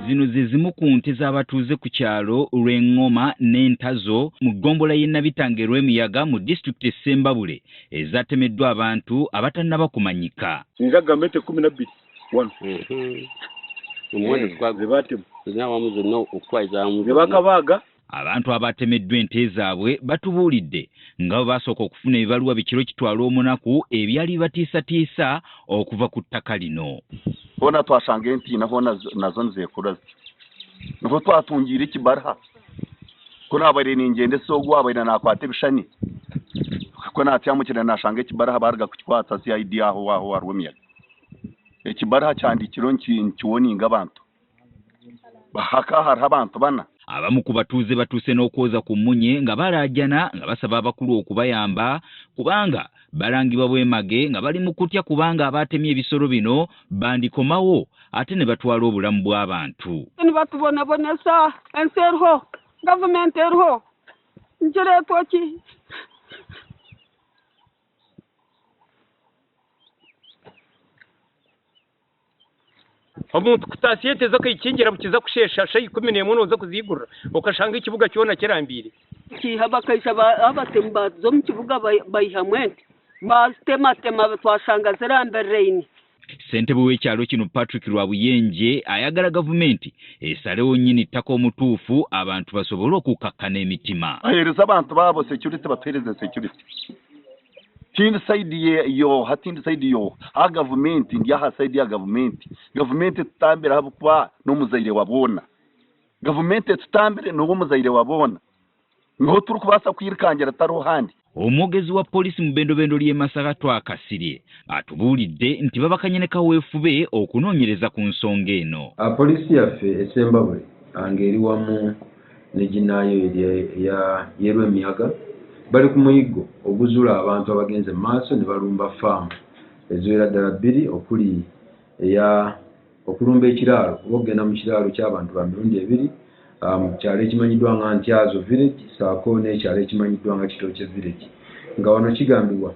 Zino ze zimu ku nte z'abatuuze ku kyalo lw'Engoma n'Entazo mu ggombolola y'e Nabitange lw'emiyaga mu disitulikiti e Ssembabule ezatemeddwa abantu abatannaba kumanyika. Nja gavumenti 12 wano. Bakabaaga abantu abatemeddwa ente zaabwe batubuulidde nga bo basooka okufuna ebibaluwa bikiro kitwala omunaku ebyali batiisatiisa okuva ku ttaka lino. Bona twasanga enti nazo nzekura nuko twatungira ekibaraha kuna abari n'ingende sogwa abari nakwata ebishani ko natyamukira nashanga ekibaraha barga kukikwata CID aho warwemiyaga ekibaraha cyandikiro nkiwoninga abantu bahaka harha abantu bana. Abamu ku batuuze batuuse n'okwoza ku mmunye nga balaajana nga basaba abakulu okubayamba kubanga balangibwa bwemage nga bali mu kutya kubanga abatemye ebisolo bino bandikomawo ate ne batwala obulamu bw'abantu. Batubonabonesa ensi eriho gavumenti eriho nkireetwa ki omuntu kutasiyete zo kwikingira bukiza kushesha shayi 11 noza kuzigura ukashanga ikibuga cyona kirambire kihaba kaisha abatemba zo mu kibuga bayihamwente batema twashanga ziramberreine. Ssentebe w'ekyalo kino Patrick Lwabuyenje ayagala gavumenti esalewo nnyini ttaka omutuufu abantu basobole okukakkana emitima. Ahereza abantu babo security batereze security. Tindi side yo hatindi side yo ha government ndi ha side ya government tutambira habo kwa no muzaire wabona government tutambire no muzaire wabona ngo turi kubasa kwirkangira taro handi. Omwogezi wa polisi mu bendobendo ly'e Masaka twakasirye atubuulidde nti babakanye ne kaweefube okunoonyereza ku nsonga eno. Polisi yaffe e Ssembabule ng'eri wamu ne ginaayo y'Erwemiyaga bali ku muyiggo oguzula abantu abagenze maaso ne balumba faamu eziwera ddala 2 okuli okulumba ekiraalo oba okugenda mu kiraalo ky'abantu ba mirundi 2 mu kyalo ekimanyiddwa nga Ntyazo village saako n'ekyalo ekimanyiddwa nga Kitooke village nga wano kigambibwa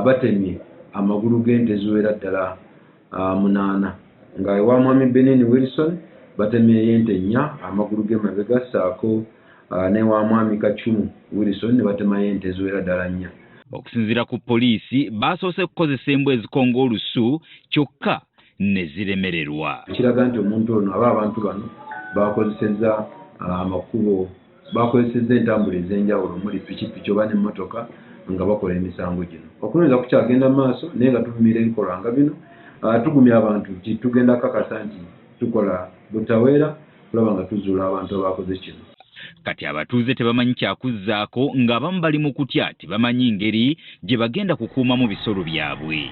batemye amagulu g'ente eziwera ddala 8 nga ewa Mwami Benin Wilson batemye ente 4 amagulu g'emabega saako newa Mwami Kachumu Wilson ne batema ente eziwera ddala 4. Okusinziira ku poliisi basoose kukozesa embwa ezikonga olusu kyokka ne ziremererwa. Kiraga nti omuntu ono abantu bano bakozesezza amakubo bakozesezza entambula ez'enjawulo omuli pikipiki oba n'emmotoka nga bakola emisango gino. Okunoonyeza kukyagenda maaso naye nga tuvumira ebikolwa nga bino tugumya abantu nti tugenda kakasa nti tukola butaweera kulaba nga tuzuula abantu abakoze kino. Kati abatuuze tebamanyi kyakuzzaako ng'abamu bali mu kutya tebamanyi ngeri gye bagenda kukuumamu bisolo byabwe.